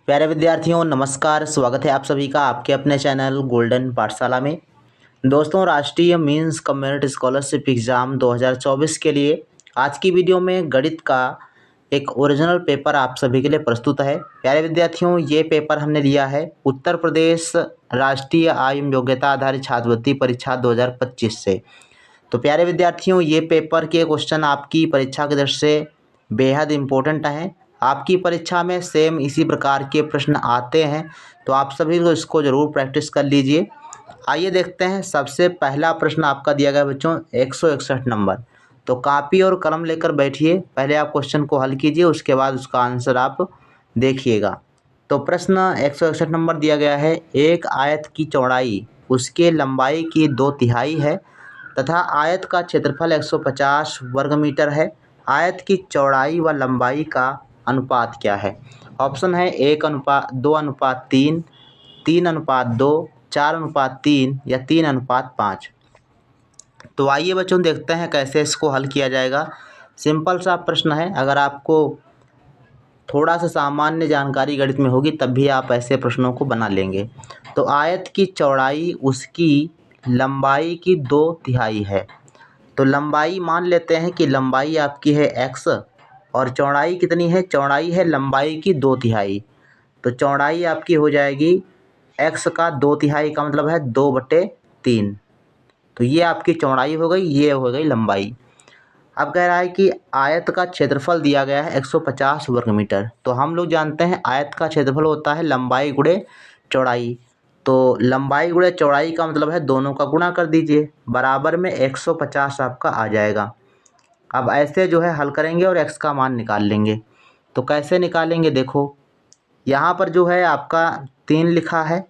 प्यारे विद्यार्थियों नमस्कार। स्वागत है आप सभी का आपके अपने चैनल गोल्डन पाठशाला में। दोस्तों, राष्ट्रीय मीन्स कम्युनिटी स्कॉलरशिप एग्ज़ाम 2024 के लिए आज की वीडियो में गणित का एक ओरिजिनल पेपर आप सभी के लिए प्रस्तुत है। प्यारे विद्यार्थियों, ये पेपर हमने लिया है उत्तर प्रदेश राष्ट्रीय आय एवं योग्यता आधारित छात्रवृत्ति परीक्षा 2025 से। तो प्यारे विद्यार्थियों, ये पेपर के क्वेश्चन आपकी परीक्षा की दृष्टि से बेहद इम्पोर्टेंट हैं। आपकी परीक्षा में सेम इसी प्रकार के प्रश्न आते हैं, तो आप सभी को इसको ज़रूर प्रैक्टिस कर लीजिए। आइए देखते हैं। सबसे पहला प्रश्न आपका दिया गया बच्चों 161 नंबर। तो कापी और कलम लेकर बैठिए, पहले आप क्वेश्चन को हल कीजिए, उसके बाद उसका आंसर आप देखिएगा। तो प्रश्न 161 नंबर दिया गया है, एक आयत की चौड़ाई उसके लंबाई की 2/3 है तथा आयत का क्षेत्रफल 150 वर्ग मीटर है। आयत की चौड़ाई व लंबाई का अनुपात क्या है? ऑप्शन है 1:2:3, 3:2, 4:3 या 3:5। तो आइए बच्चों देखते हैं कैसे इसको हल किया जाएगा। सिंपल सा प्रश्न है, अगर आपको थोड़ा सा सामान्य जानकारी गणित में होगी तब भी आप ऐसे प्रश्नों को बना लेंगे। तो आयत की चौड़ाई उसकी लंबाई की 2/3 है। तो लंबाई मान लेते हैं कि लंबाई आपकी है x और चौड़ाई कितनी है? चौड़ाई है लंबाई की 2/3। तो चौड़ाई आपकी हो जाएगी x का 2/3 का मतलब है 2/3। तो ये आपकी चौड़ाई हो गई, ये हो गई लंबाई। अब कह रहा है कि आयत का क्षेत्रफल दिया गया है 150 वर्ग मीटर। तो हम लोग जानते हैं आयत का क्षेत्रफल होता है लंबाई गुणे चौड़ाई। तो लंबाई गुणे चौड़ाई का मतलब है दोनों का गुणा कर दीजिए, बराबर में 150 आपका आ जाएगा। अब ऐसे जो है हल करेंगे और x का मान निकाल लेंगे। तो कैसे निकालेंगे? देखो, यहाँ पर जो है आपका 3 लिखा है,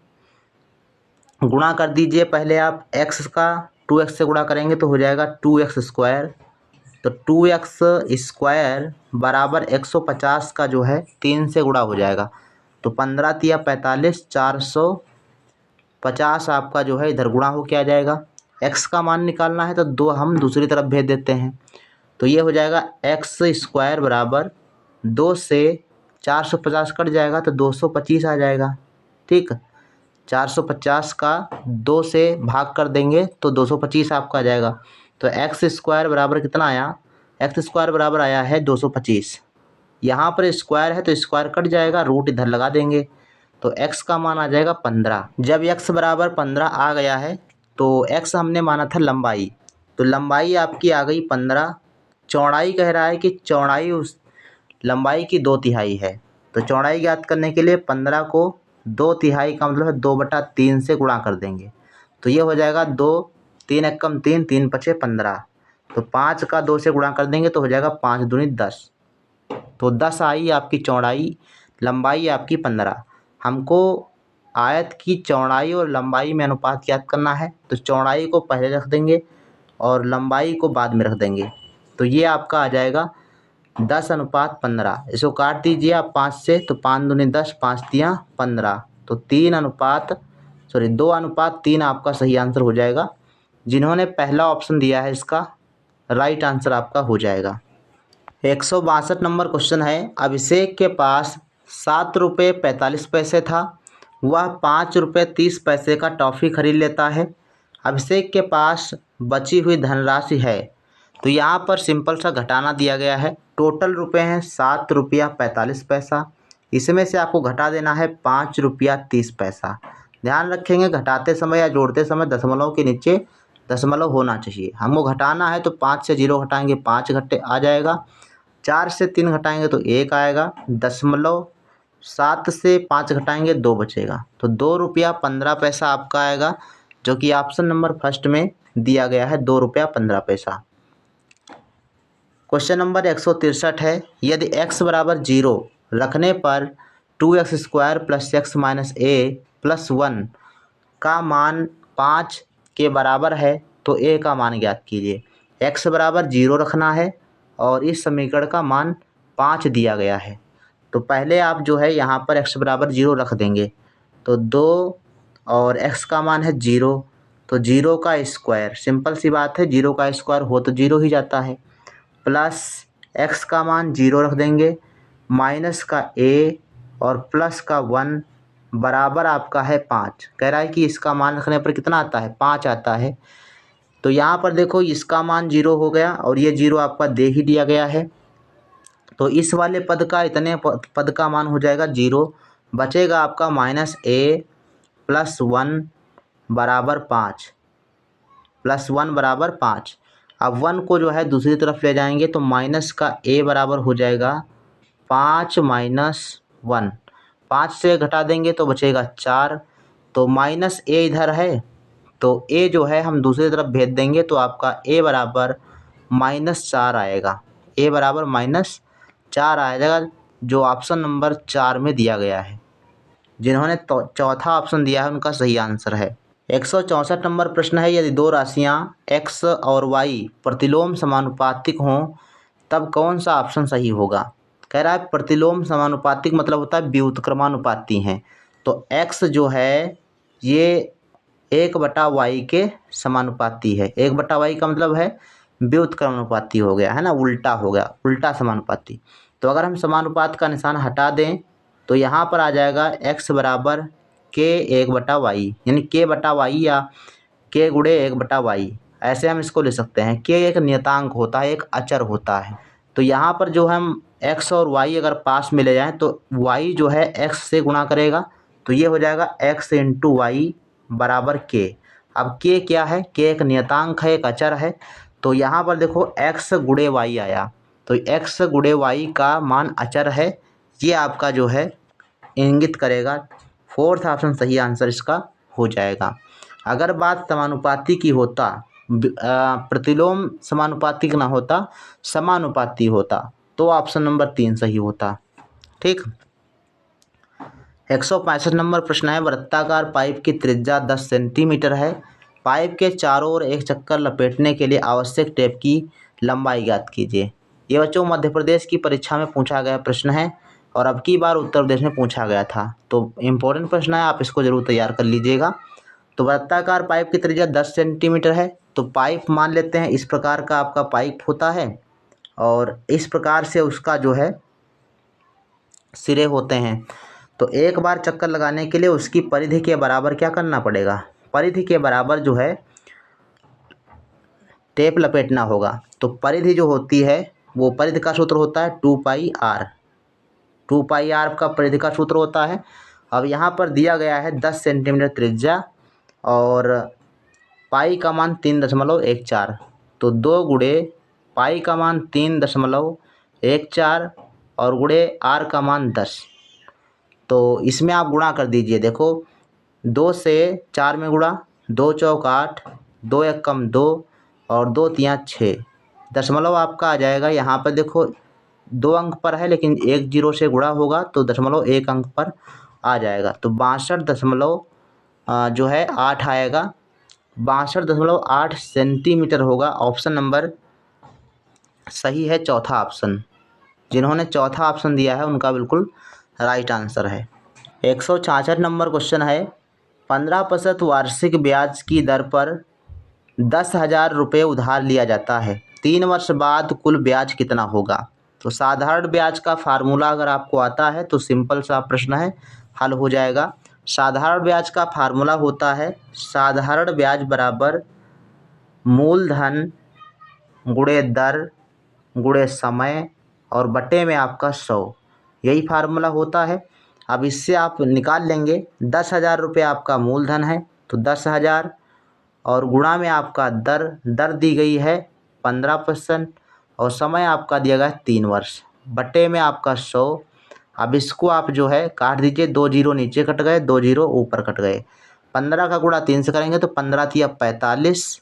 गुणा कर दीजिए। पहले आप x का 2x से गुणा करेंगे तो हो जाएगा 2x²। तो 2x² बराबर 150 का जो है 3 से गुणा हो जाएगा। तो 15 तिया 45, 450 आपका जो है इधर गुणा हो के आ जाएगा। x का मान निकालना है तो 2 हम दूसरी तरफ भेज देते हैं। तो ये हो जाएगा x² बराबर 2 से 450 कट जाएगा तो 225 आ जाएगा। ठीक, 450 का 2 से भाग कर देंगे तो 225 आपका आ जाएगा। तो x² बराबर कितना आया? x² बराबर आया है 225। यहाँ पर स्क्वायर है तो स्क्वायर कट जाएगा, रूट इधर लगा देंगे तो x का मान आ जाएगा 15। जब x बराबर 15 आ गया है तो x हमने माना था लंबाई, तो लंबाई आपकी आ गई 15। चौड़ाई कह रहा है कि चौड़ाई उस लंबाई की 2/3 है। तो चौड़ाई ज्ञात करने के लिए 15 को 2/3 का मतलब है 2/3 से गुणा कर देंगे। तो ये हो जाएगा 2, 3 एकम 3, 3 पचे 15। तो 5 का 2 से गुणा कर देंगे तो हो जाएगा 5 दूनी 10। तो 10 आई आपकी चौड़ाई, लंबाई आपकी 15। हमको आयत की चौड़ाई और लंबाई में अनुपात ज्ञात करना है, तो चौड़ाई को पहले रख देंगे और लंबाई को बाद में रख देंगे। तो ये आपका आ जाएगा 10:15। इसको काट दीजिए आप 5 से, तो 5 दूनी 10, 5 तियाँ 15। तो 2:3 आपका सही आंसर हो जाएगा। जिन्होंने पहला ऑप्शन दिया है इसका राइट आंसर आपका हो जाएगा। 162 नंबर क्वेश्चन है, अभिषेक के पास 7 रुपये 45 पैसे था, वह 5 रुपये 30 पैसे का टॉफ़ी खरीद लेता है। अभिषेक के पास बची हुई धनराशि है। तो यहाँ पर सिंपल सा घटाना दिया गया है। टोटल रुपए हैं 7 रुपया 45 पैसा, इसमें से आपको घटा देना है 5 रुपया 30 पैसा। ध्यान रखेंगे घटाते समय या जोड़ते समय दशमलव के नीचे दशमलव होना चाहिए। हमको घटाना है तो 5 से 0 घटाएंगे 5 घटे आ जाएगा, 4 से 3 घटाएंगे तो 1 आएगा, 7 से 5 घटाएंगे 2 बचेगा। तो 2 रुपया 15 पैसा आपका आएगा, जो कि ऑप्शन नंबर फर्स्ट में दिया गया है 2 रुपया 15 पैसा। क्वेश्चन नंबर 163 है, यदि x बराबर 0 रखने पर 2x² + x - a + 1 का मान 5 के बराबर है तो a का मान ज्ञात कीजिए। x बराबर 0 रखना है और इस समीकरण का मान 5 दिया गया है। तो पहले आप जो है यहाँ पर x बराबर 0 रख देंगे। तो 2 और x का मान है 0, तो 0 का स्क्वायर, सिंपल सी बात है 0 का स्क्वायर हो तो 0 ही जाता है, प्लस x का मान 0 रख देंगे, माइनस का a और प्लस का 1 बराबर आपका है 5। कह रहा है कि इसका मान रखने पर कितना आता है, 5 आता है। तो यहाँ पर देखो इसका मान 0 हो गया और ये 0 आपका दे ही दिया गया है। तो इस वाले पद का इतने पद का मान हो जाएगा 0। बचेगा आपका -a + 1 बराबर 5, +1 बराबर 5। अब 1 को जो है दूसरी तरफ ले जाएंगे तो माइनस का a बराबर हो जाएगा 5 - 1। 5 से घटा देंगे तो बचेगा 4। तो -a इधर है तो a जो है हम दूसरी तरफ भेज देंगे तो आपका a बराबर -4 आएगा। a बराबर -4 आ जाएगा, जो ऑप्शन नंबर 4 में दिया गया है। जिन्होंने चौथा ऑप्शन दिया है उनका सही आंसर है। 164 नंबर प्रश्न है, यदि दो राशियां x और y प्रतिलोम समानुपातिक हों तब कौन सा ऑप्शन सही होगा। कह रहा है प्रतिलोम समानुपातिक मतलब होता है व्युत्क्रमानुपाती हैं। तो x जो है ये 1/y के समानुपाती है। 1/y का मतलब है व्युत्क्रमानुपाती हो गया है ना, उल्टा हो गया, उल्टा समानुपाती। तो अगर हम समानुपात का निशान हटा दें तो यहाँ पर आ जाएगा x बराबर k 1/y, यानी k/y या k गुणे 1/y। ऐसे हम इसको ले सकते हैं। k एक नियतांक होता है, एक अचर होता है। तो यहाँ पर जो हम x और y अगर पास में ले जाएं तो y जो है x से गुणा करेगा तो ये हो जाएगा x × y बराबर k। अब k क्या है, k एक नियतांक है, एक अचर है। तो यहाँ पर देखो x गुणे y आया, तो x गुणे y का मान अचर है, ये आपका जो है इंगित करेगा। फोर्थ ऑप्शन सही आंसर इसका हो जाएगा। अगर बात समानुपाती की होता, प्रतिलोम समानुपातिक ना होता, समानुपाती होता तो ऑप्शन नंबर 3 सही होता। ठीक। 165 नंबर प्रश्न है, वृत्ताकार पाइप की त्रिज्या 10 सेंटीमीटर है। पाइप के चारों ओर एक चक्कर लपेटने के लिए आवश्यक टेप की लंबाई ज्ञात कीजिए। ये बच्चों मध्य प्रदेश की परीक्षा में पूछा गया प्रश्न है और अब की बार उत्तर प्रदेश में पूछा गया था। तो इम्पोर्टेंट प्रश्न है, आप इसको जरूर तैयार कर लीजिएगा। तो वृत्ताकार पाइप की त्रिज्या 10 सेंटीमीटर है। तो पाइप मान लेते हैं इस प्रकार का आपका पाइप होता है और इस प्रकार से उसका जो है सिरे होते हैं। तो एक बार चक्कर लगाने के लिए उसकी परिधि के बराबर क्या करना पड़ेगा, परिधि के बराबर जो है टेप लपेटना होगा। तो परिधि जो होती है वो परिधि का सूत्र होता है 2πr। 2πr का परिधि का सूत्र होता है। अब यहाँ पर दिया गया है 10 सेंटीमीटर त्रिज्या और पाई का मान 3.14। तो 2 गुणे पाई का मान 3.14 और गुणे r का मान 10। तो इसमें आप गुणा कर दीजिए। देखो 2 से 4 में गुणा, 2 चौक 8, 2 एक कम 2 और 2 तियाँ 6। दशमलव आपका आ जाएगा, यहाँ पर देखो 2 अंक पर है लेकिन 1 0 से गुणा होगा तो 0.1 अंक पर आ जाएगा। तो 62 जो है 8 आएगा। 62.8 सेंटीमीटर होगा। ऑप्शन नंबर सही है चौथा ऑप्शन। जिन्होंने चौथा ऑप्शन दिया है उनका बिल्कुल राइट आंसर है। 166 नंबर क्वेश्चन है, 15% वार्षिक ब्याज की दर पर 10,000 रुपये उधार लिया जाता है। 3 वर्ष बाद कुल ब्याज कितना होगा। तो साधारण ब्याज का फार्मूला अगर आपको आता है तो सिंपल सा प्रश्न है, हल हो जाएगा। साधारण ब्याज का फार्मूला होता है साधारण ब्याज बराबर मूलधन गुणे दर गुणे समय और बटे में आपका 100, यही फार्मूला होता है। अब इससे आप निकाल लेंगे 10,000 रुपये आपका मूलधन है तो 10,000 और गुणा में आपका दर दी गई है 15% और समय आपका दिया गया 3 वर्ष, बटे में आपका 100। अब इसको आप जो है काट दीजिए, 2 0 नीचे कट गए, 2 0 ऊपर कट गए। 15 का गुणा 3 से करेंगे तो 15 तिया 45,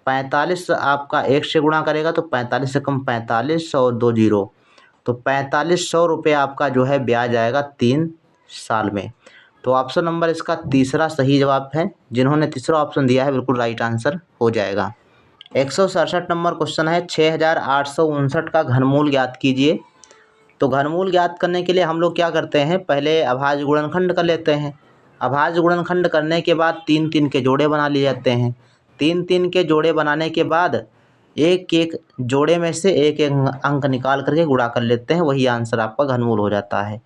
45 आपका 1 से गुणा करेगा तो 45 से कम 45 और 2 0, तो 4500 रुपये आपका जो है ब्याज आएगा 3 साल में। तो ऑप्शन नंबर इसका तीसरा सही जवाब है। जिन्होंने तीसरा ऑप्शन दिया है बिल्कुल राइट आंसर हो जाएगा। 167 नंबर क्वेश्चन है, 6859 का घनमूल ज्ञात कीजिए। तो घनमूल ज्ञात करने के लिए हम लोग क्या करते हैं, पहले अभाज्य गुणनखंड कर लेते हैं। अभाज्य गुणनखंड करने के बाद 3 3 के जोड़े बना लिए जाते हैं। 3 3 के जोड़े बनाने के बाद एक एक जोड़े में से एक एक अंक निकाल करके गुणा कर लेते हैं, वही आंसर आपका घनमूल हो जाता है।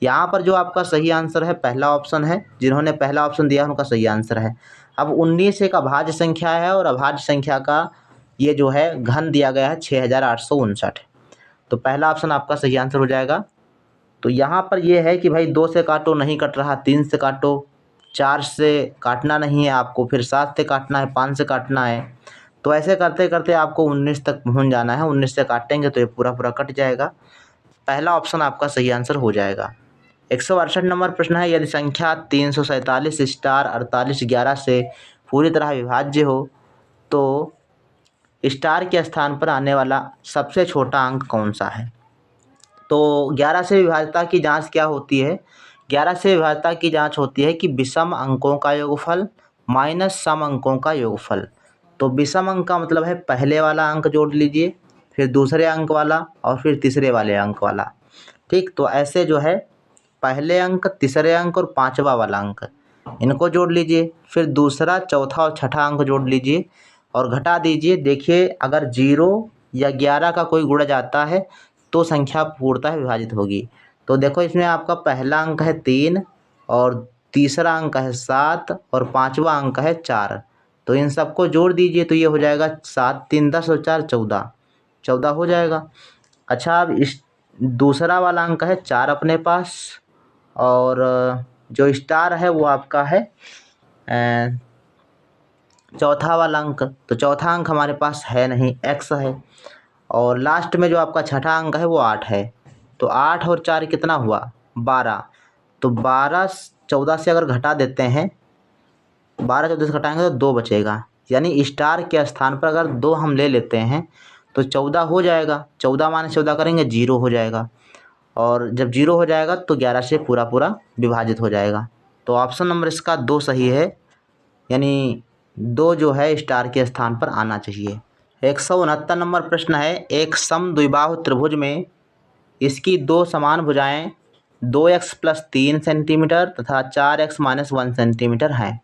यहाँ पर जो आपका सही आंसर है पहला ऑप्शन है, जिन्होंने पहला ऑप्शन दिया उनका सही आंसर है। अब 19 एक अभाज्य संख्या है और अभाज्य संख्या का ये जो है घन दिया गया है 6859, तो पहला ऑप्शन आपका सही आंसर हो जाएगा। तो यहाँ पर ये है कि भाई 2 से काटो, नहीं कट रहा, 3 से काटो, 4 से काटना नहीं है आपको, फिर 7 से काटना है, 5 से काटना है। तो ऐसे करते करते आपको 19 तक पहुँच जाना है। 19 से काटेंगे तो ये पूरा पूरा कट जाएगा। पहला ऑप्शन आपका सही आंसर हो जाएगा। 168 नंबर प्रश्न है, यदि संख्या 347 स्टार 48 11 से पूरी तरह विभाज्य हो तो स्टार के स्थान पर आने वाला सबसे छोटा अंक कौन सा है। तो 11 से विभाज्यता की जांच क्या होती है? 11 से विभाज्यता की जांच होती है कि विषम अंकों का योगफल माइनस सम अंकों का योगफल। तो विषम अंक का मतलब है पहले वाला अंक जोड़ लीजिए, फिर दूसरे अंक वाला और फिर तीसरे वाले अंक वाला। ठीक, तो ऐसे जो है पहले अंक, तीसरे अंक और पांचवा वाला अंक, इनको जोड़ लीजिए, फिर दूसरा, चौथा और छठा अंक जोड़ लीजिए और घटा दीजिए। देखिए अगर 0 या 11 का कोई गुणज आता है तो संख्या पूर्णतः विभाजित होगी। तो देखो इसमें आपका पहला अंक है 3 और तीसरा अंक है 7 और पांचवा अंक है 4। तो इन सबको जोड़ दीजिए तो ये हो जाएगा 7 3 10 और 4 14, 14 हो जाएगा। अच्छा, अब इस दूसरा वाला अंक है 4 अपने पास और जो स्टार है वो आपका है चौथा वाला अंक। तो चौथा अंक हमारे पास है नहीं, x है। और लास्ट में जो आपका छठा अंक है वो 8 है। तो 8 और 4 कितना हुआ? 12। तो 12 14 से अगर घटा देते हैं, 12 14 से घटाएंगे तो 2 बचेगा। यानी स्टार के स्थान पर अगर 2 हम ले लेते हैं तो 14 हो जाएगा। 14 माइनस 14 करेंगे 0 हो जाएगा। और जब 0 हो जाएगा तो 11 से पूरा पूरा विभाजित हो जाएगा। तो ऑप्शन नंबर इसका 2 सही है, यानी 2 जो है स्टार के स्थान पर आना चाहिए। 169 नंबर प्रश्न है, एक सम द्विबाहु त्रिभुज में इसकी 2 समान भुजाएं 2x + 3 सेंटीमीटर तथा 4x - 1 सेंटीमीटर हैं।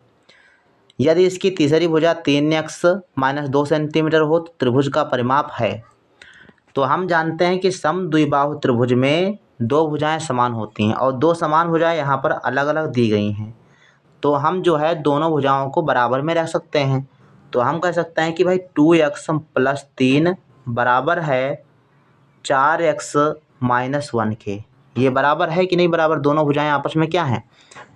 यदि इसकी तीसरी भुजा 3x - 2 सेंटीमीटर हो तो त्रिभुज का परिमाप है। तो हम जानते हैं कि सम द्विबाहु त्रिभुज में 2 भुजाएं समान होती हैं और 2 समान भुजाएं यहाँ पर अलग अलग दी गई हैं। तो हम जो है दोनों भुजाओं को बराबर में रख सकते हैं। तो हम कह सकते हैं कि भाई 2x + 3 बराबर है 4x - 1 के। ये बराबर है कि नहीं बराबर? दोनों भुजाएं आपस में क्या हैं?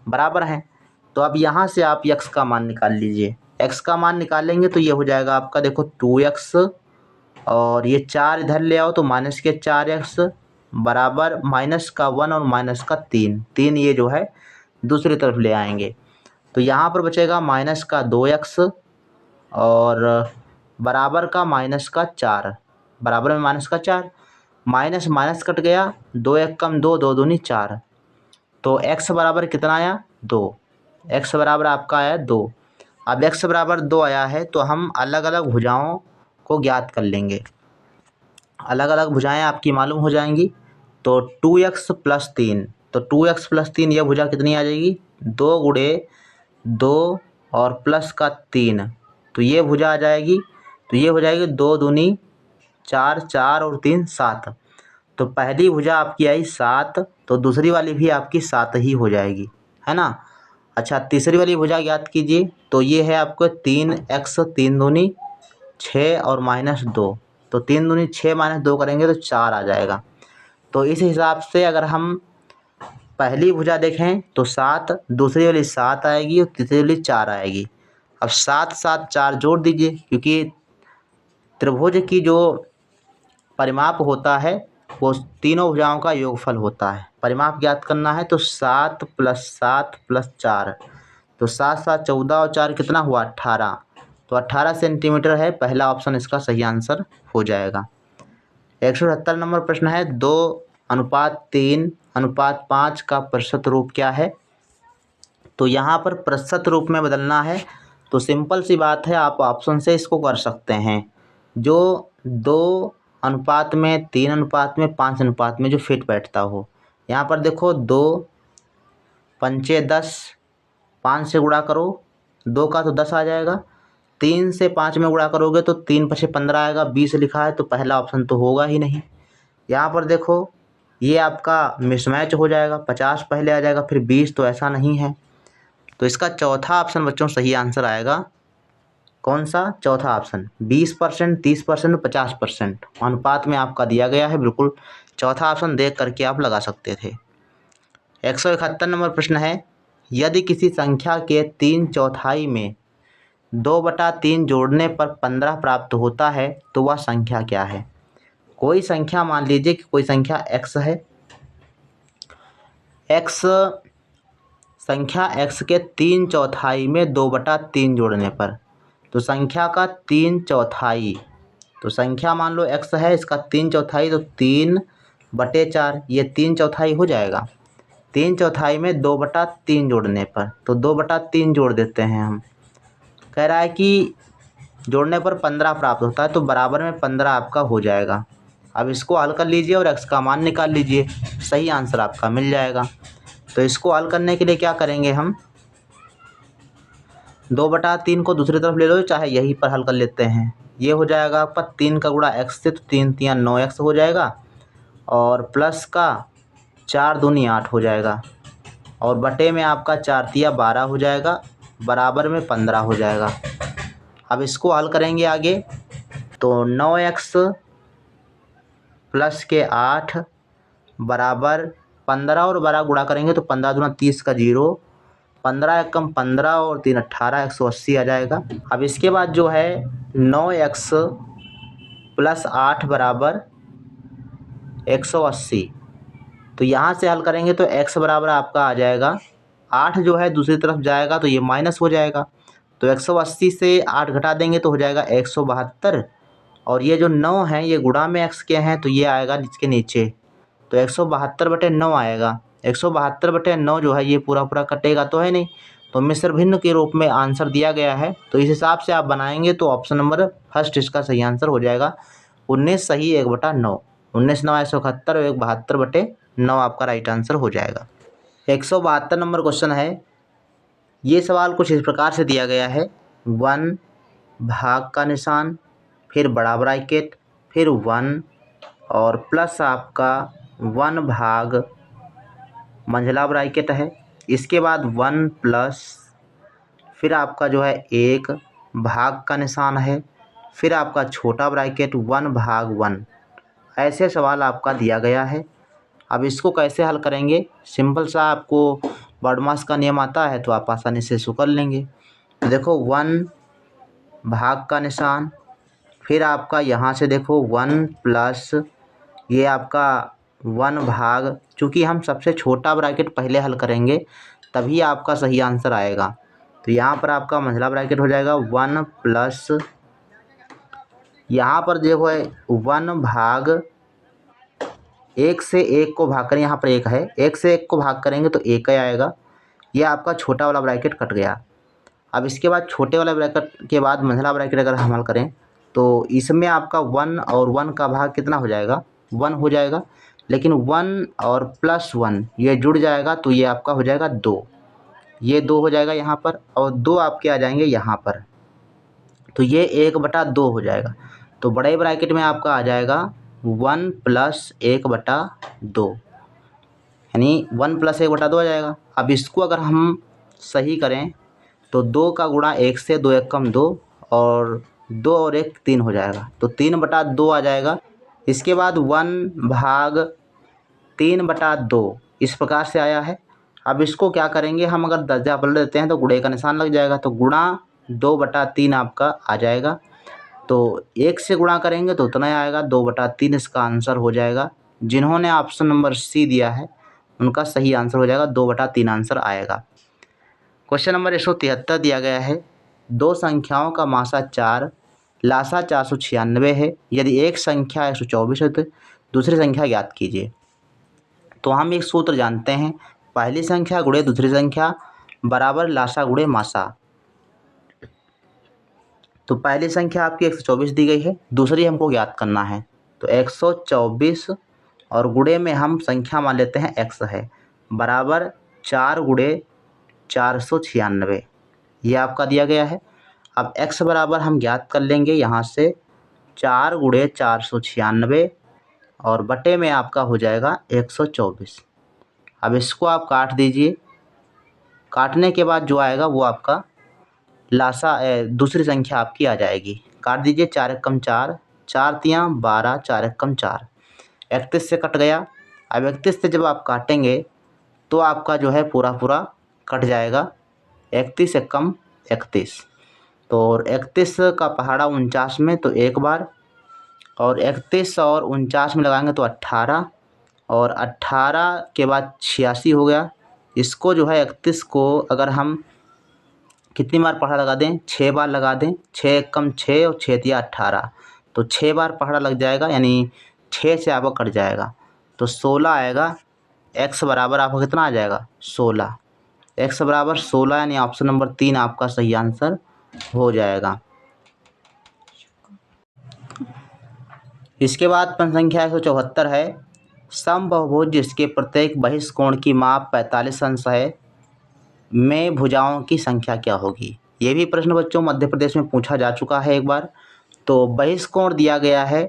बराबर हैं। तो अब यहाँ से आप x का मान निकाल लीजिए। x का मान निकालेंगे तो ये हो जाएगा आपका, देखो 2x और ये 4 इधर ले आओ तो माइनस के 4x बराबर माइनस का 1 और माइनस का 3, 3 ये जो है दूसरी तरफ ले आएंगे। तो यहाँ पर बचेगा माइनस का 2x और बराबर का माइनस का 4, बराबर में माइनस का 4, माइनस माइनस कट गया, 2 1 कम 2, 2 दूनी 4। तो x बराबर कितना आया? 2। x बराबर आपका आया 2। अब x बराबर 2 आया है तो हम अलग अलग भुजाओं को ज्ञात कर लेंगे। अलग अलग भुजाएं आपकी मालूम हो जाएंगी। तो 2x + 3, तो 2x + 3 यह भुजा कितनी आ जाएगी? 2 गुणे 2 और प्लस का 3, तो ये भुजा आ जाएगी। तो ये हो जाएगी 2 दूनी 4, 4 और 3 7। तो पहली भुजा आपकी आई 7, तो दूसरी वाली भी आपकी 7 ही हो जाएगी, है ना। अच्छा, तीसरी वाली भुजा ज्ञात कीजिए। तो ये है आपको 3x, 3 दूनी 6 और -2। तो 3 दूनी 6 - 2 करेंगे तो 4 आ जाएगा। तो इस हिसाब से अगर हम पहली भुजा देखें तो 7, दूसरी वाली 7 आएगी और तीसरी वाली 4 आएगी। अब 7 7 4 जोड़ दीजिए, क्योंकि त्रिभुज की जो परिमाप होता है वो तीनों भुजाओं का योगफल होता है। परिमाप ज्ञात करना है तो 7 + 7 + 4, तो 7 7 14 और 4 कितना हुआ? 18। तो 18 सेंटीमीटर है। पहला ऑप्शन इसका सही आंसर हो जाएगा। 178 नंबर प्रश्न है, 2:3:5 का प्रतिशत रूप क्या है? तो यहाँ पर प्रतिशत रूप में बदलना है तो सिंपल सी बात है, आप ऑप्शन से इसको कर सकते हैं। जो 2 अनुपात में, 3 अनुपात में, 5 अनुपात में जो फिट बैठता हो। यहाँ पर देखो 2 पंचे 10, 5 से गुणा करो 2 का तो 10 आ जाएगा। 3 से 5 में गुणा करोगे तो 3 × 5 = 15 आएगा। 20 लिखा है तो पहला ऑप्शन तो होगा ही नहीं। यहाँ पर देखो ये आपका मिसमैच हो जाएगा, 50 पहले आ जाएगा फिर 20, तो ऐसा नहीं है। तो इसका चौथा ऑप्शन बच्चों सही आंसर आएगा। कौन सा? चौथा ऑप्शन। 20%, 30%, 50% अनुपात में आपका दिया गया है। बिल्कुल चौथा ऑप्शन देख करके आप लगा सकते थे। 171 नंबर प्रश्न है, यदि किसी संख्या के 3/4 में 2/3 जोड़ने पर 15 प्राप्त होता है तो वह संख्या क्या है? कोई संख्या, मान लीजिए कि कोई संख्या x है। x संख्या x के 3/4 में 2/3 जोड़ने पर, तो संख्या का 3/4, तो संख्या मान लो x है, इसका 3/4, तो 3/4, ये 3/4 हो जाएगा। 3/4 में 2/3 जोड़ने पर, तो 2/3 जोड़ देते हैं हम। कह रहा है कि जोड़ने पर 15 प्राप्त होता है, तो बराबर में 15 आपका हो जाएगा। अब इसको हल कर लीजिए और x का मान निकाल लीजिए, सही आंसर आपका मिल जाएगा। तो इसको हल करने के लिए क्या करेंगे हम, 2/3 को दूसरी तरफ ले लो, चाहे यहीं पर हल कर लेते हैं। ये हो जाएगा आपका 3 का गुणा x से, तो 3 3 9x हो जाएगा, और प्लस का 4 दूनी 8 हो जाएगा, और बटे में आपका 4 तिया 12 हो जाएगा, बराबर में 15 हो जाएगा। अब इसको हल करेंगे आगे, तो 9x प्लस के 8 बराबर 15, और 12 गुणा करेंगे तो 15 दूना 30 का 0, 15 एकम 15 और 3 18, 180 आ जाएगा। अब इसके बाद जो है 9x प्लस 8 बराबर 180, तो यहाँ से हल करेंगे तो x बराबर आपका आ जाएगा 8, जो है दूसरी तरफ जाएगा तो ये माइनस हो जाएगा, तो 180 से 8 घटा देंगे तो हो जाएगा 172, और ये जो 9 हैं ये गुणा में x के हैं, तो ये आएगा इसके नीचे, तो 172/9 आएगा। 172/9 जो है ये पूरा पूरा कटेगा तो है नहीं, तो मिश्र भिन्न के रूप में आंसर दिया गया है। तो इस हिसाब से आप बनाएंगे तो ऑप्शन नंबर फर्स्ट इसका सही आंसर हो जाएगा 19 सही 1/9। 19 9 171 और 1/72/9 आपका राइट आंसर हो जाएगा। 172 नंबर क्वेश्चन है, ये सवाल कुछ इस प्रकार से दिया गया है, 1 भाग का निशान, फिर बड़ा ब्रैकेट, फिर 1 और प्लस आपका 1 भाग मंझला ब्रैकेट है, इसके बाद 1 प्लस, फिर आपका जो है 1 भाग का निशान है, फिर आपका छोटा ब्रैकेट 1 भाग 1। ऐसे सवाल आपका दिया गया है। अब इसको कैसे हल करेंगे, सिंपल सा, आपको बॉडमास का नियम आता है तो आप आसानी से इसको कर लेंगे। तो देखो 1 भाग का निशान, फिर आपका यहाँ से देखो 1 प्लस, ये आपका 1 भाग, चूँकि हम सबसे छोटा ब्रैकेट पहले हल करेंगे तभी आपका सही आंसर आएगा, तो यहाँ पर आपका मंझला ब्रैकेट हो जाएगा 1 प्लस, यहाँ पर देखो है 1 भाग, 1 से 1 को भाग करें, यहाँ पर 1 है, 1 से 1 को भाग करेंगे तो 1 ही आएगा। ये आपका छोटा वाला ब्रैकेट कट गया। अब इसके बाद छोटे वाला ब्रैकेट के बाद मंझला ब्रैकेट अगर हम हल करें तो इसमें आपका 1 और 1 का भाग कितना हो जाएगा, 1 हो जाएगा, लेकिन 1 और प्लस 1 ये जुड़ जाएगा तो ये आपका हो जाएगा 2, ये 2 हो जाएगा यहाँ पर, और 2 आपके आ जाएंगे यहाँ पर, तो ये 1/2 हो जाएगा। तो बड़े ब्रैकेट में आपका आ जाएगा 1 प्लस 1/2, यानी 1 प्लस 1/2 आ जाएगा। अब इसको अगर हम सही करें तो 2 का गुणा 1 से, 2 1 कम 2, और 2 और 1 3 हो जाएगा, तो 3/2 आ जाएगा। इसके बाद 1 भाग 3/2 इस प्रकार से आया है। अब इसको क्या करेंगे हम, अगर दर्जा पलट देते हैं तो गुणे का निशान लग जाएगा, तो गुणा 2/3 आपका आ जाएगा, तो 1 से गुणा करेंगे तो उतना ही आएगा, 2/3 इसका आंसर हो जाएगा। जिन्होंने ऑप्शन नंबर सी दिया है उनका सही आंसर हो जाएगा, 2/3 आंसर आएगा। क्वेश्चन नंबर 173 दिया गया है, दो संख्याओं का मासा 4, लासा 496 है, यदि एक संख्या 124 है तो दूसरी संख्या ज्ञात कीजिए। तो हम एक सूत्र जानते हैं, पहली संख्या गुणे दूसरी संख्या बराबर लासा गुणे मासा। तो पहली संख्या आपकी 124 दी गई है, दूसरी हमको ज्ञात करना है, तो 124 और गुणे में हम संख्या मान लेते हैं x है, बराबर 4 गुणे 496, ये आपका दिया गया है। अब x बराबर हम ज्ञात कर लेंगे यहाँ से 4 गुणे 496 और बटे में आपका हो जाएगा 124। अब इसको आप काट दीजिए। काटने के बाद जो आएगा वो आपका दूसरी संख्या आपकी आ जाएगी। काट दीजिए। 4 एकम 4, 4 तियाँ 12, 4 एकम 4, 31 से कट गया। अब 31 से जब आप काटेंगे तो आपका जो है पूरा पूरा कट जाएगा। 31 एकम 31, तो 31 का पहाड़ा 49 में तो एक बार, और 31 और 49 में लगाएंगे तो 18, और 18 के बाद 86 हो गया। इसको जो है 31 को अगर हम कितनी बार पहाड़ा लगा दें, 6 बार लगा दें। 6 एकम 6 और 6 तिया 18, तो 6 बार पहाड़ा लग जाएगा, यानी 6 से आपका कट जाएगा तो 16 आएगा। x बराबर आपका कितना आ जाएगा, 16। x बराबर 16, यानी ऑप्शन नंबर 3 आपका सही आंसर हो जाएगा। इसके बाद प्रश्न संख्या 174 है, समबाहुभुज जिसके प्रत्येक बहिष्कोण की माप 45 अंश है में भुजाओं की संख्या क्या होगी। ये भी प्रश्न बच्चों मध्य प्रदेश में पूछा जा चुका है एक बार। तो बहिष्कोण दिया गया है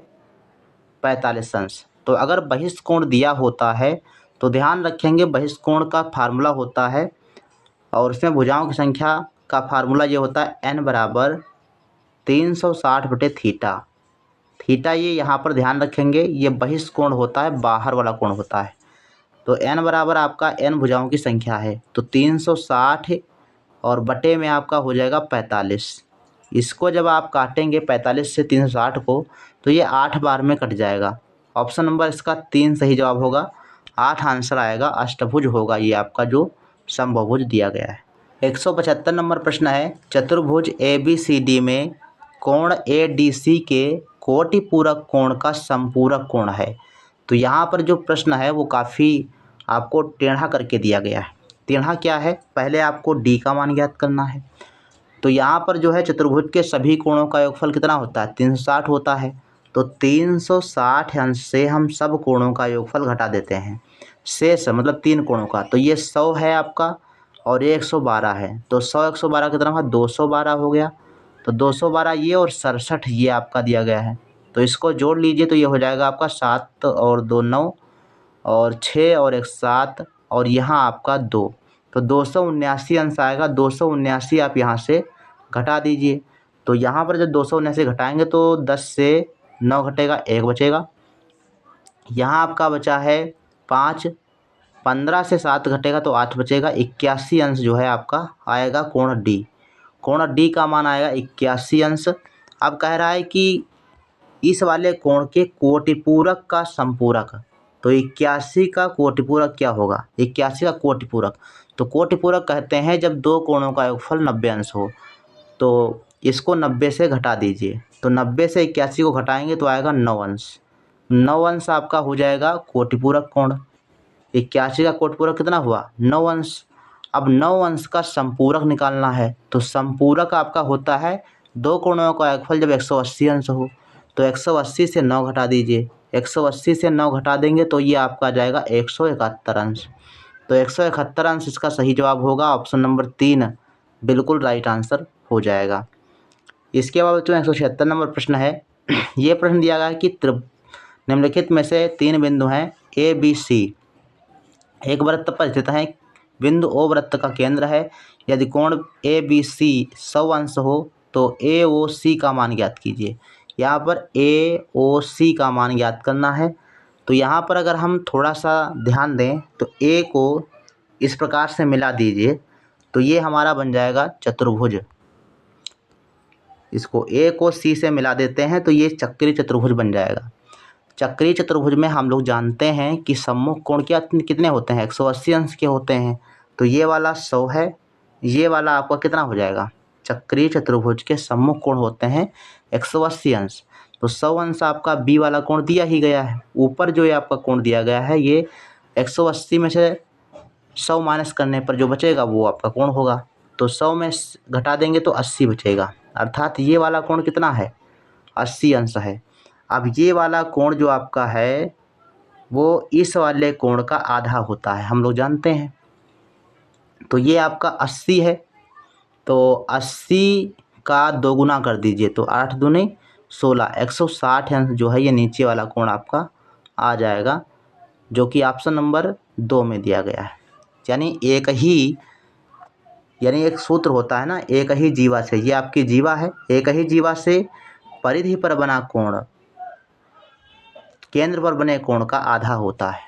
45 अंश। तो अगर बहिष्कोण दिया होता है तो ध्यान रखेंगे बहिष्कोण का फार्मूला होता है, और उसमें भुजाओं की संख्या का फार्मूला ये होता है n बराबर 360/थीटा। थीटा ये यहाँ पर ध्यान रखेंगे, ये बहिष्कोण होता है, बाहर वाला कोण होता है। तो n बराबर आपका n भुजाओं की संख्या है, तो 360 और बटे में आपका हो जाएगा 45। इसको जब आप काटेंगे 45 से 360 को, तो ये 8 बार में कट जाएगा। ऑप्शन नंबर इसका 3 सही जवाब होगा। 8 आंसर आएगा, अष्टभुज होगा ये आपका जो समबाहुभुज दिया गया है। 175 नंबर प्रश्न है, चतुर्भुज ABCD में कोण ADC के कोटि पूरक कोण का समपूरक कोण है। तो यहाँ पर जो प्रश्न है वो काफ़ी आपको टेढ़ा करके दिया गया है। टेढ़ा क्या है, पहले आपको D का मान ज्ञात करना है। तो यहाँ पर जो है चतुर्भुज के सभी कोणों का योगफल कितना होता है, 360 होता है। तो 360 अंश से हम सब कोणों का योगफल घटा देते हैं, शेष मतलब 3 कोणों का। तो ये 100 है आपका और ये 112 है। तो 100 112 कितना हुआ, 212 हो गया। तो 212 ये और 67 ये आपका दिया गया है। तो इसको जोड़ लीजिए तो ये हो जाएगा आपका 7 और 2 9, और 6 और 1 7, और यहाँ आपका 2, तो 279 अंश आएगा। 279 आप यहाँ से घटा दीजिए। तो यहाँ पर जब 279 घटाएंगे तो 10 से 9 घटेगा, 1 बचेगा। यहाँ आपका बचा है 5, 15 से 7 घटेगा तो 8 बचेगा। 81 अंश जो है आपका आएगा कोण डी। कोण डी का मान आएगा 81 अंश। अब कह रहा है कि इस वाले कोण के कोटिपूरक का समपूरक, तो 81 का कोटिपूरक क्या होगा, 81 का कोटिपूरक। तो कोटिपूरक कहते हैं जब दो कोणों का योगफल 90 अंश हो। तो इसको 90 से घटा दीजिए, तो 90 से 81 को घटाएंगे तो आएगा 9 अंश। 9 अंश आपका हो जाएगा कोटिपूरक कोण। 81 का कोटिपूरक कितना हुआ, 9 अंश। अब 9 अंश का संपूरक निकालना है। तो संपूरक आपका होता है दो कोणों का योगफल जब 180 अंश हो। तो 180 से 9 घटा दीजिए। 180 से 9 घटा देंगे तो ये आपका आ जाएगा 171 अंश। तो 171 अंश इसका सही जवाब होगा। ऑप्शन नंबर 3 बिल्कुल राइट आंसर हो जाएगा। इसके बाद बच्चों 176 नंबर प्रश्न है। ये प्रश्न दिया गया है कि निम्नलिखित में से 3 बिंदु हैं ABC एक वृत्त पर स्थित हैं। बिंदु O वृत्त का केंद्र है। यदि कोण ABC 100 अंश हो तो AOC का मान ज्ञात कीजिए। यहाँ पर AOC का मान ज्ञात करना है। तो यहाँ पर अगर हम थोड़ा सा ध्यान दें तो A को इस प्रकार से मिला दीजिए तो ये हमारा बन जाएगा चतुर्भुज। इसको A को C से मिला देते हैं तो ये चक्रीय चतुर्भुज बन जाएगा। चक्रीय चतुर्भुज में हम लोग जानते हैं कि सम्मुख कोण क्या कितने होते हैं, 180 अंश के होते हैं। तो ये वाला 100 है, ये वाला आपका कितना हो जाएगा, चक्रीय चतुर्भुज के सम्मुख कोण होते हैं 180 अंश। तो 100 अंश आपका बी वाला कोण दिया ही गया है। ऊपर जो ये आपका कोण दिया गया है ये 180 में से 100 माइनस करने पर जो बचेगा वो आपका कोण होगा। तो 100 में घटा देंगे तो 80 बचेगा, अर्थात ये वाला कोण कितना है, 80 अंश है। अब ये वाला कोण जो आपका है वो इस वाले कोण का आधा होता है, हम लोग जानते हैं। तो ये आपका 80 है, तो 80 का 2 गुना कर दीजिए तो 8 दूनी 16, 160 अंश जो है ये नीचे वाला कोण आपका आ जाएगा, जो कि ऑप्शन नंबर 2 में दिया गया है। यानी एक सूत्र होता है ना, एक ही जीवा से, ये आपकी जीवा है, एक ही जीवा से परिधि पर बना कोण केंद्र पर बने कोण का आधा होता है।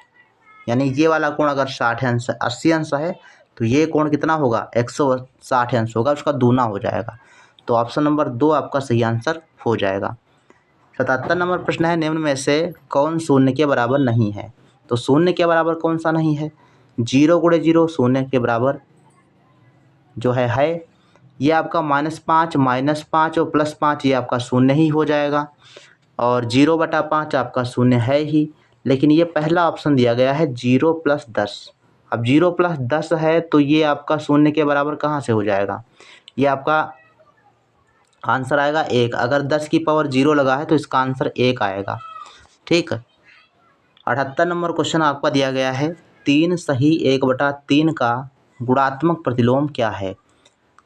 यानी ये वाला कोण अगर 60 अंश 80 अंश है तो ये कोण कितना होगा, 160 अंश होगा, उसका दूना हो जाएगा। तो ऑप्शन नंबर 2 आपका सही आंसर हो जाएगा। 77 नंबर प्रश्न है, निम्न में से कौन शून्य के बराबर नहीं है। तो शून्य के बराबर कौन सा नहीं है, 0 गुणे 0 शून्य के बराबर जो है ये आपका -5 और +5 ये आपका शून्य ही हो जाएगा, और 0/5 आपका शून्य है ही। लेकिन ये पहला ऑप्शन दिया गया है 0 + 10। अब 0 + 10 है तो ये आपका शून्य के बराबर कहाँ से हो जाएगा, ये आपका आंसर आएगा 1। अगर 10 की पावर 0 लगा है तो इसका आंसर 1 आएगा। ठीक है। 78 नंबर क्वेश्चन आपका दिया गया है, 3 सही 1/3 का गुणात्मक प्रतिलोम क्या है।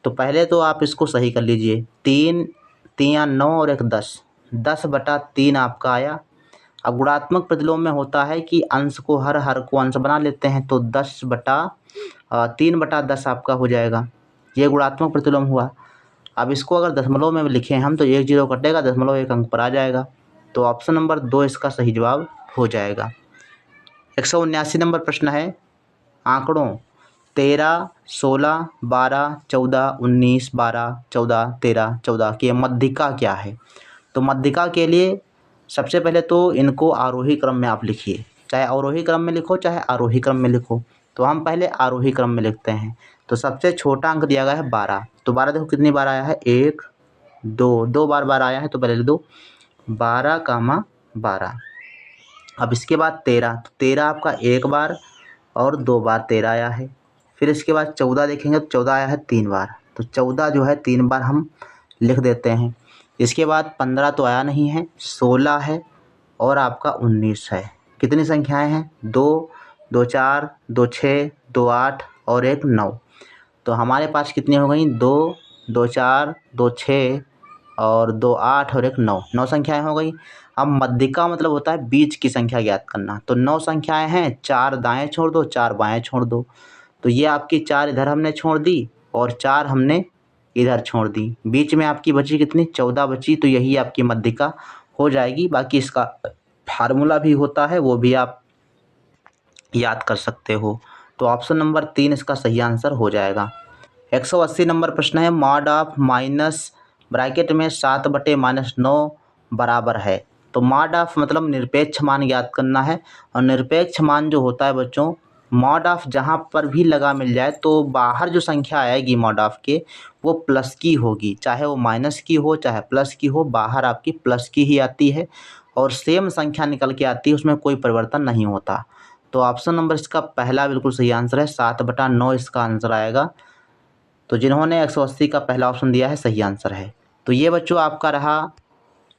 तो पहले तो आप इसको सही कर लीजिए, 3 3 9 और 1 10, 10/3 आपका आया। अब गुणात्मक प्रतिलोम में होता है कि अंश को हर को अंश बना लेते हैं, तो 3/10 आपका हो जाएगा, ये गुणात्मक प्रतिलोम हुआ। अब इसको अगर दशमलव में लिखें हम तो 1 0 कटेगा, दशमलव 1 अंक पर आ जाएगा। तो ऑप्शन नंबर 2 इसका सही जवाब हो जाएगा। 179 नंबर प्रश्न है, आंकड़ों 13 16 12 14 19 12 14 13 14 की मध्यिका क्या है। तो मध्यिका के लिए सबसे पहले तो इनको आरोही क्रम में आप लिखिए, चाहे अवरोही क्रम में लिखो चाहे आरोही क्रम में लिखो। तो हम पहले आरोही क्रम में लिखते हैं। तो सबसे छोटा अंक दिया गया है 12, तो 12 देखो कितनी बार आया है, 1 2 2 बार आया है, तो पहले लिख दो 12, 12। अब इसके बाद 13, तो 13 आपका 1 बार और 2 बार 13 आया है। फिर इसके बाद 14 देखेंगे तो 14 आया है 3 बार, तो 14 जो है 3 बार हम लिख देते हैं। इसके बाद 15 तो आया नहीं है, 16 है और आपका 19 है। कितनी संख्याएं हैं, 2 2 4 2 6 2 8 और 1 9। तो हमारे पास कितनी हो गई, 2 2 4 2 6 और 2 8 और 1 9, 9 संख्याएं हो गई। अब मध्यिका मतलब होता है बीच की संख्या ज्ञात करना। तो 9 संख्याएं हैं, 4 दाएं छोड़ दो 4 बाएं छोड़ दो। तो ये आपकी 4 इधर हमने छोड़ दी और 4 हमने इधर छोड़ दी, बीच में आपकी बची कितनी, 14 बची। तो यही आपकी मध्यिका हो जाएगी। बाकी इसका फार्मूला भी होता है, वो भी आप याद कर सकते हो। तो ऑप्शन नंबर 3 इसका सही आंसर हो जाएगा। 180 नंबर प्रश्न है, मॉड ऑफ माइनस ब्रैकेट में 7/-9 बराबर है। तो मॉड ऑफ मतलब निरपेक्ष मान ज्ञात करना है, और निरपेक्ष मान जो होता है बच्चों, मॉड ऑफ जहाँ पर भी लगा मिल जाए तो बाहर जो संख्या आएगी मॉड ऑफ के वो प्लस की होगी, चाहे वो माइनस की हो चाहे प्लस की हो, बाहर आपकी प्लस की ही आती है और सेम संख्या निकल के आती है, उसमें कोई परिवर्तन नहीं होता। तो ऑप्शन नंबर इसका पहला बिल्कुल सही आंसर है, 7/9 इसका आंसर आएगा। तो जिन्होंने 180 का पहला ऑप्शन दिया है सही आंसर है। तो ये बच्चों आपका रहा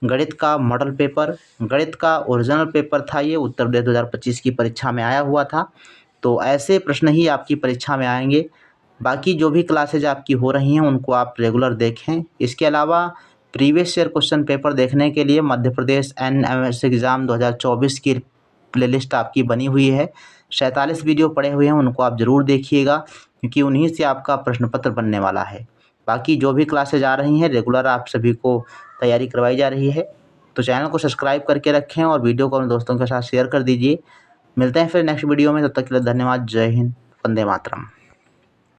गणित का मॉडल पेपर। गणित का ओरिजिनल पेपर था ये, उत्तर प्रदेश 2025 की परीक्षा में आया हुआ था। तो ऐसे प्रश्न ही आपकी परीक्षा में आएंगे। बाकी जो भी क्लासेज आपकी हो रही हैं उनको आप रेगुलर देखें। इसके अलावा प्रीवियस ईयर क्वेश्चन पेपर देखने के लिए मध्य प्रदेश NMS एग्ज़ाम 2024 की प्लेलिस्ट आपकी बनी हुई है। 47 वीडियो पड़े हुए हैं, उनको आप ज़रूर देखिएगा क्योंकि उन्हीं से आपका प्रश्न पत्र बनने वाला है। बाकी जो भी क्लासेज आ रही हैं रेगुलर आप सभी को तैयारी करवाई जा रही है। तो चैनल को सब्सक्राइब करके रखें और वीडियो को अपने दोस्तों के साथ शेयर कर दीजिए। मिलते हैं फिर नेक्स्ट वीडियो में, तब तक के लिए धन्यवाद। जय हिंद, वंदे मातरम।